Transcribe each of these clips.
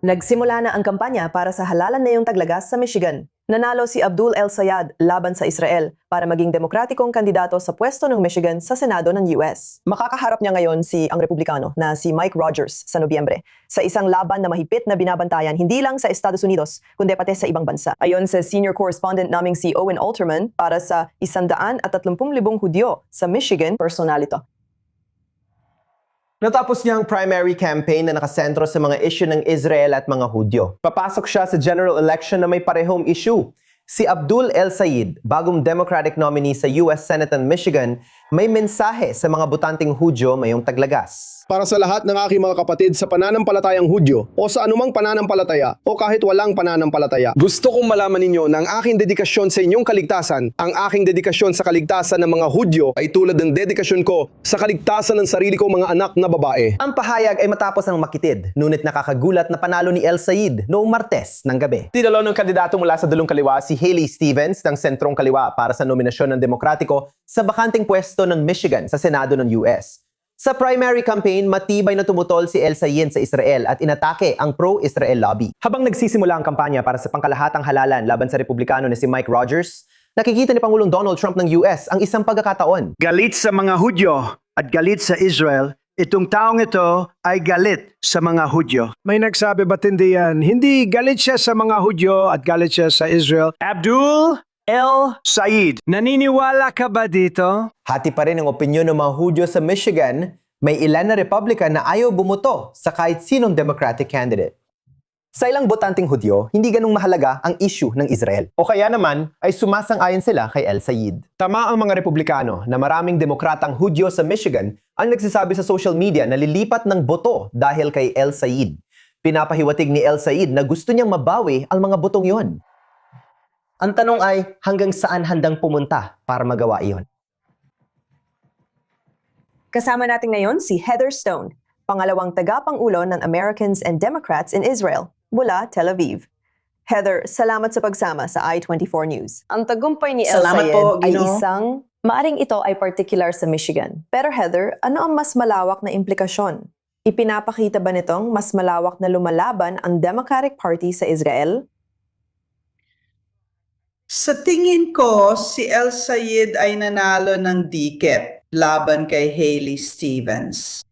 Nagsimula na ang kampanya para sa halalan na yung taglagas sa Michigan. Nanalo si Abdul El Sayed laban sa Israel para maging demokratikong kandidato sa pwesto ng Michigan sa Senado ng US. Makakaharap niya ngayon ang Republikano na si Mike Rogers sa Nobyembre sa isang laban na mahigpit na binabantayan hindi lang sa Estados Unidos kundi pati sa ibang bansa. Ayon sa senior correspondent naming si Owen Alterman, para sa 130,000 Hudyo sa Michigan, personal ito. Natapos niya ang primary campaign na nakasentro sa mga issue ng Israel at mga Hudyo. Papasok siya sa general election na may parehong issue. Si Abdul El Sayed, bagong Democratic nominee sa US Senate ng Michigan, may mensahe sa mga botanteng Hudyo mayong taglagas. Para sa lahat ng aking mga kapatid sa pananampalatayang Hudyo o sa anumang pananampalataya o kahit walang pananampalataya, gusto kong malaman ninyo na ang aking dedikasyon sa inyong kaligtasan, ang aking dedikasyon sa kaligtasan ng mga Hudyo ay tulad ng dedikasyon ko sa kaligtasan ng sarili kong mga anak na babae. Ang pahayag ay matapos ang makitid, ngunit nakakagulat na panalo ni El Sayed noong Martes ng gabi. Tinalo ng kandidato mula sa dulong kaliwa si Haley Stevens ng sentrong kaliwa para sa nominasyon ng Demokratiko sa bakanting pwesto ng Michigan sa Senado ng US. Sa primary campaign, matibay na tumutol si El Sayed sa Israel at inatake ang pro-Israel lobby. Habang nagsisimula ang kampanya para sa pangkalahatang halalan laban sa Republikano na si Mike Rogers, nakikita ni Pangulong Donald Trump ng US ang isang pagkakataon. Galit sa mga Hudyo at galit sa Israel, itong taong ito ay galit sa mga Hudyo. May nagsabi ba't hindi yan? Hindi, galit siya sa mga Hudyo at galit siya sa Israel. Abdul El Sayed, naniniwala ka ba dito? Hati pa rin ang opinyon ng mga Hudyo sa Michigan, may ilan na Republican na ayaw bumuto sa kahit sinong Democratic candidate. Sa ilang botanteng Hudyo, hindi ganung mahalaga ang issue ng Israel. O kaya naman ay sumasang-ayon sila kay El Sayed. Tama ang mga Republikano na maraming demokratang Hudyo sa Michigan ang nagsasabi sa social media na lilipat ng boto dahil kay El Sayed. Pinapahiwatig ni El Sayed na gusto niyang mabawi ang mga botong yon. Ang tanong ay hanggang saan handang pumunta para magawa iyon? Kasama natin ngayon si Heather Stone, pangalawang tagapangulo ng Americans and Democrats in Israel mula Tel Aviv. Heather, salamat sa pagsama sa I-24 News. Ang tagumpay ni El Salamat Sayed po, ay Gino. maaring ito ay particular sa Michigan. Pero Heather, ano ang mas malawak na implikasyon? Ipinapakita ba nitong mas malawak na lumalaban ang Democratic Party sa Israel? Sa tingin ko, si El Sayed ay nanalo ng dikit laban kay Haley Stevens.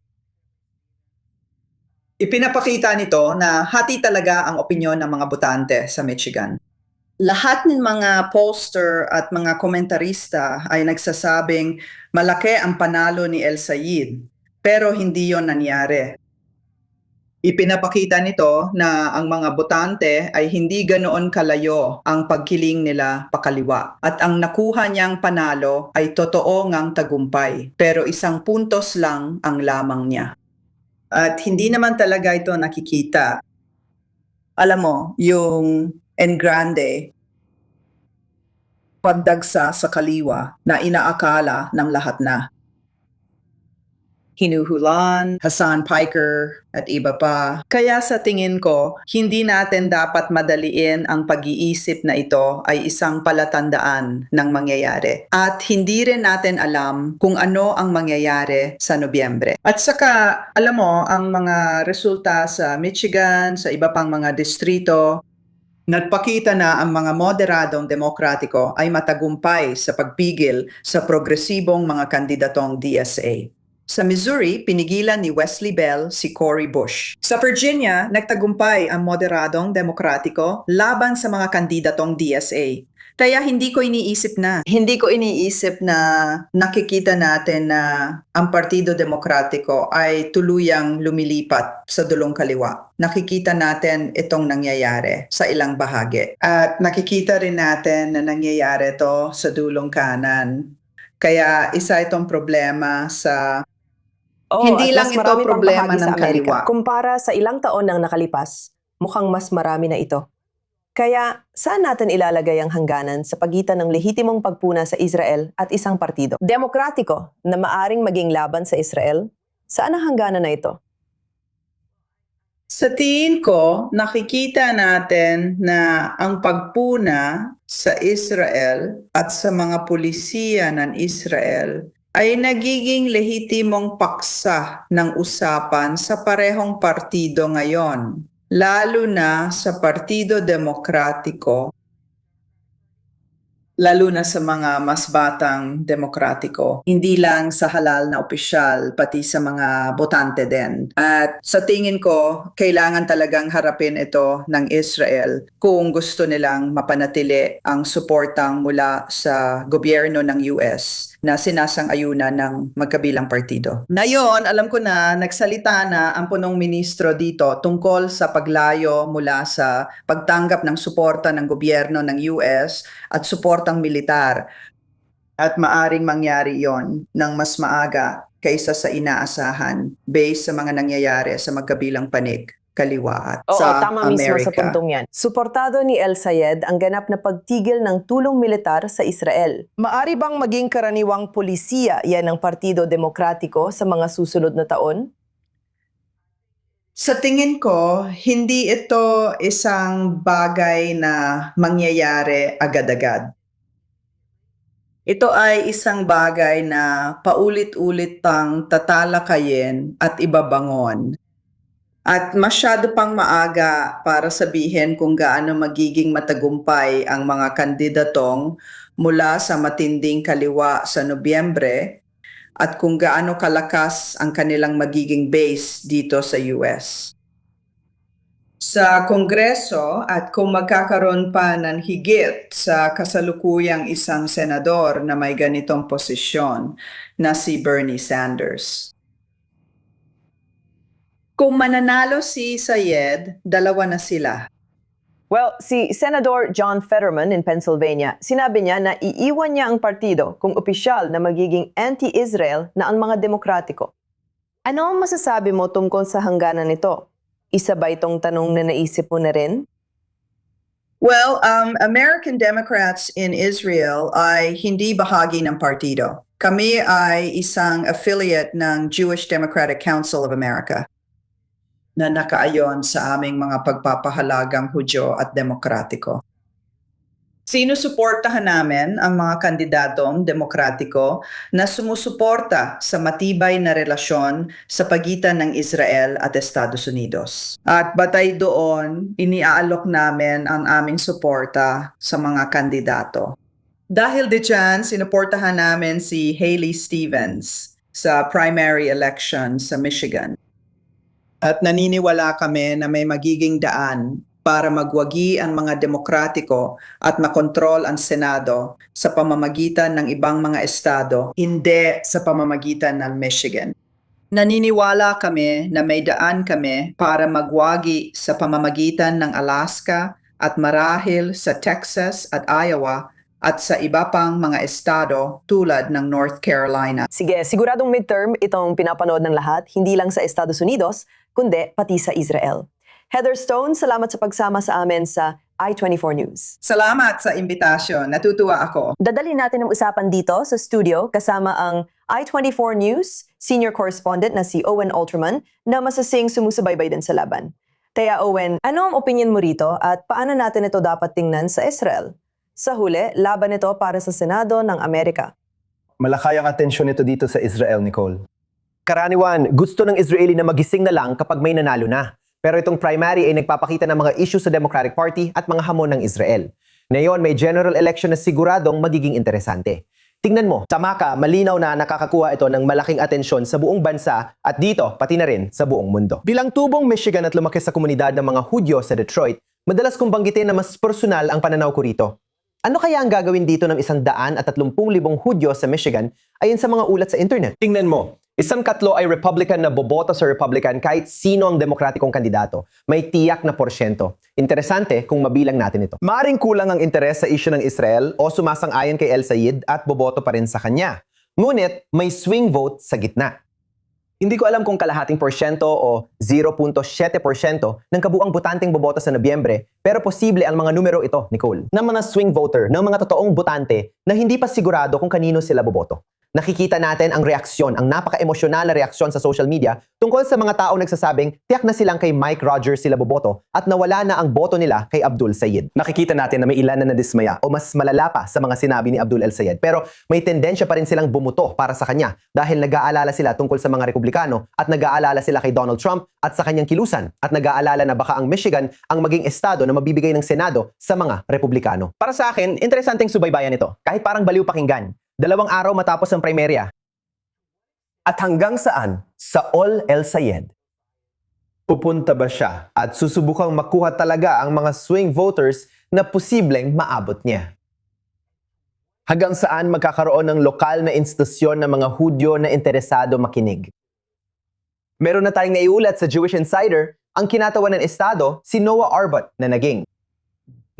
Ipinapakita nito na hati talaga ang opinyon ng mga botante sa Michigan. Lahat ng mga pollster at mga komentarista ay nagsasabing malaki ang panalo ni El Sayed, pero hindi yon nangyari. Ipinapakita nito na ang mga botante ay hindi ganoon kalayo ang pagkiling nila pakaliwa. At ang nakuha niyang panalo ay totoo ngang tagumpay. Pero isang puntos lang ang lamang niya. At hindi naman talaga ito nakikita. Alam mo, yung Engrande, pagdagsa sa kaliwa na inaakala ng lahat na. Hinuhulan, Hassan Piker, at iba pa. Kaya sa tingin ko, hindi natin dapat madaliin ang pag-iisip na ito ay isang palatandaan ng mangyayari. At hindi rin natin alam kung ano ang mangyayari sa Nobyembre. At saka, alam mo, ang mga resulta sa Michigan, sa iba pang mga distrito, nagpakita na ang mga moderadong demokratiko ay matagumpay sa pagpigil sa progresibong mga kandidatong DSA. Sa Missouri, pinigilan ni Wesley Bell si Cory Bush. Sa Virginia, nagtagumpay ang moderadong demokratiko laban sa mga kandidatong DSA. Kaya hindi ko iniisip na nakikita natin na ang Partido Demokratiko ay tuluyang lumilipat sa dulong kaliwa. Nakikita natin itong nangyayari sa ilang bahagi. At nakikita rin natin na nangyayari ito sa dulong kanan. Kaya isa itong problema sa hindi lang ito problema ng kaliwa. Kumpara sa ilang taon nang nakalipas, mukhang mas marami na ito. Kaya, saan natin ilalagay ang hangganan sa pagitan ng lehitimong pagpuna sa Israel at isang partido demokratiko na maaring maging laban sa Israel? Saan ang hangganan na ito? Sa tingin ko, nakikita natin na ang pagpuna sa Israel at sa mga pulisiya ng Israel ay nagiging lehitimong paksa ng usapan sa parehong partido ngayon. lalo na sa Partido Demokratiko, lalo na sa mga mas batang demokratiko. Hindi lang sa halal na opisyal, pati sa mga botante din. At sa tingin ko, kailangan talagang harapin ito ng Israel kung gusto nilang mapanatili ang suportang mula sa gobyerno ng US na sinasang-ayunan ng magkabilang partido. Ngayon, alam ko na nagsalita na ang punong ministro dito tungkol sa paglayo mula sa pagtanggap ng suporta ng gobyerno ng US at suportang militar. At maaring mangyari yon ng mas maaga kaysa sa inaasahan based sa mga nangyayari sa magkabilang panig, kaliwa at Oo, sa tama mismo sa Amerika. puntong yan. Suportado ni El Sayed ang ganap na pagtigil ng tulong militar sa Israel. Maari bang maging karaniwang polisiya yan ng Partido Demokratiko sa mga susunod na taon? Sa tingin ko, hindi ito isang bagay na mangyayari agad-agad. Ito ay isang bagay na paulit-ulit tang tatalakayin at ibabangon. At masyado pang maaga para sabihin kung gaano magiging matagumpay ang mga kandidatong mula sa matinding kaliwa sa Nobyembre at kung gaano kalakas ang kanilang magiging base dito sa US. Sa Kongreso at kung magkakaroon pa ng higit sa kasalukuyang isang senador na may ganitong posisyon na si Bernie Sanders. Kung mananalo si Sayed, dalawa na sila. Well, si Senator John Fetterman in Pennsylvania, sinabi niya na iiwan niya ang partido kung opisyal na magiging anti-Israel na ang mga demokratiko. Ano ang masasabi mo tungkol sa hangganan nito? Isa ba itong tanong na naisip mo na rin? Well, American Democrats in Israel ay hindi bahagi ng partido. Kami ay isang affiliate ng Jewish Democratic Council of America na nakaayon sa aming mga pagpapahalagang Hudyo at Demokratiko. Sinusuportahan namin ang mga kandidatong demokratiko na sumusuporta sa matibay na relasyon sa pagitan ng Israel at Estados Unidos. At batay doon, iniaalok namin ang aming suporta sa mga kandidato. Dahil di dyan, sinuportahan namin si Haley Stevens sa primary election sa Michigan. At naniniwala kami na may magiging daan para magwagi ang mga demokratiko at makontrol ang Senado sa pamamagitan ng ibang mga estado, hindi sa pamamagitan ng Michigan. Naniniwala kami na may daan kami para magwagi sa pamamagitan ng Alaska at marahil sa Texas at Iowa at sa iba pang mga estado tulad ng North Carolina. Sige, siguradong midterm itong pinapanood ng lahat, hindi lang sa Estados Unidos, kundi pati sa Israel. Heather Stone, salamat sa pagsama sa amin sa I-24 News. Salamat sa imbitasyon. Natutuwa ako. Dadali natin ang usapan dito sa studio kasama ang I-24 News senior correspondent na si Owen Alterman na masasing sumusubaybay din sa laban. Kaya Owen, ano ang opinion mo rito at paano natin ito dapat tingnan sa Israel? Sa huli, laban ito para sa Senado ng Amerika. Malakay ang atensyon nito dito sa Israel, Nicole. Karaniwan, gusto ng Israeli na magising na lang kapag may nanalo na. Pero itong primary ay nagpapakita ng mga issue sa Democratic Party at mga hamon ng Israel. Ngayon, may general election na siguradong magiging interesante. Tingnan mo, tama ka, malinaw na nakakakuha ito ng malaking atensyon sa buong bansa at dito, pati na rin sa buong mundo. Bilang tubong Michigan at lumaki sa komunidad ng mga Hudyo sa Detroit, madalas kong banggitin na mas personal ang pananaw ko rito. Ano kaya ang gagawin dito ng 130,000 Hudyo sa Michigan ayon sa mga ulat sa internet? Tingnan mo, 1/3 ay Republican na boboto sa Republican kahit sino ang demokratikong kandidato. May tiyak na porsyento. Interesante kung mabilang natin ito. Maaring kulang ang interes sa issue ng Israel o sumasang-ayon kay El Sayed at boboto pa rin sa kanya. Ngunit may swing vote sa gitna. Hindi ko alam kung kalahating porsyento o 0.7% ng kabuang botanteng boboto sa Nobyembre, pero posible ang mga numero ito, Nicole, ng mga swing voter, ng mga totoong botante na hindi pa sigurado kung kanino sila boboto. Nakikita natin ang reaksyon, ang napaka-emosyonal na reaksyon sa social media tungkol sa mga taong nagsasabing tiyak na silang kay Mike Rogers sila boboto at nawala na ang boto nila kay Abdul Sayed. Nakikita natin na may ilan na nadismaya o mas malala pa sa mga sinabi ni Abdul El Sayed, pero may tendensya pa rin silang bumuto para sa kanya dahil nag-aalala sila tungkol sa mga Republikano at nag-aalala sila kay Donald Trump at sa kanyang kilusan at nag-aalala na baka ang Michigan ang maging estado na mabibigay ng Senado sa mga Republikano. Para sa akin, interesanteng subaybayan ito kahit parang baliw pakinggan. 2 araw matapos ang primerya. At hanggang saan sa All El Sayed? Pupunta ba siya at susubukang makuha talaga ang mga swing voters na posibleng maabot niya? Hanggang saan magkakaroon ng lokal na institusyon ng mga Hudyo na interesado makinig? Meron na tayong naiulat sa Jewish Insider ang kinatawan ng estado si Noah Arbut na naging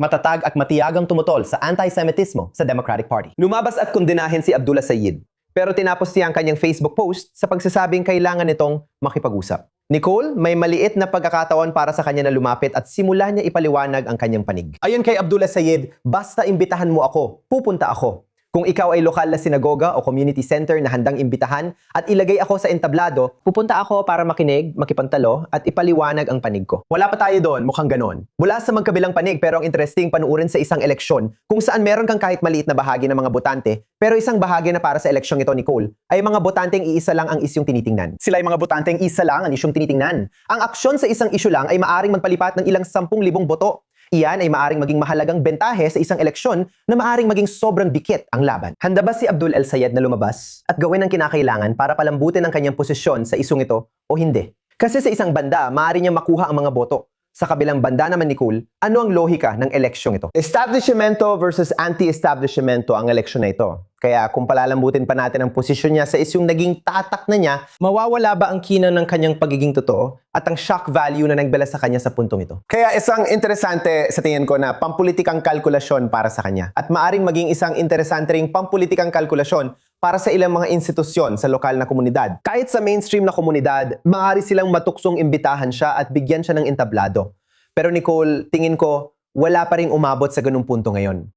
matatag at matiyagang tumutol sa anti-Semitismo sa Democratic Party. Lumabas at kondenahin si Abdullah Sayed, pero tinapos niya ang kanyang Facebook post sa pagsasabing kailangan nitong makipag-usap. Nicole, may maliit na pagkakataon para sa kanya na lumapit at simula niya ipaliwanag ang kanyang panig. Ayon kay Abdullah Sayed, basta imbitahan mo ako, pupunta ako. Kung ikaw ay lokal na sinagoga o community center na handang imbitahan at ilagay ako sa entablado, pupunta ako para makinig, makipagtalo at ipaliwanag ang panig ko. Wala pa tayo doon, mukhang ganon. Mula sa magkabilang panig pero ang interesting panuurin sa isang eleksyon kung saan meron kang kahit maliit na bahagi ng mga botante pero isang bahagi na para sa eleksyong ito, Nicole, ay mga botanteng iisa lang ang isyong tinitingnan. Sila ay mga botanteng isa lang ang isyong tinitingnan. Ang aksyon sa isang isyu lang ay maaring magpalipat ng ilang 10,000 boto. Iyan ay maaring maging mahalagang bentahe sa isang eleksyon na maaring maging sobrang dikit ang laban. Handa ba si Abdul El Sayed na lumabas at gawin ang kinakailangan para palambutin ang kanyang posisyon sa isyong ito o hindi? Kasi sa isang banda, maaari niyang makuha ang mga boto. Sa kabilang banda naman, Nicole, ano ang lohika ng eleksyong ito? Establishmento versus anti-establishmento ang eleksyon na ito. Kaya kung palalambutin pa natin ang posisyon niya sa isyong naging tatak na niya, mawawala ba ang kina ng kanyang pagiging totoo at ang shock value na nagbela sa kanya sa puntong ito? Kaya isang interesante sa tingin ko na pampulitikang kalkulasyon para sa kanya. At maaring maging isang interesante ring pampulitikang kalkulasyon para sa ilang mga institusyon sa lokal na komunidad. Kahit sa mainstream na komunidad, maaari silang matuksong imbitahan siya at bigyan siya ng entablado. Pero Nicole, tingin ko, wala pa ring umabot sa ganung punto ngayon.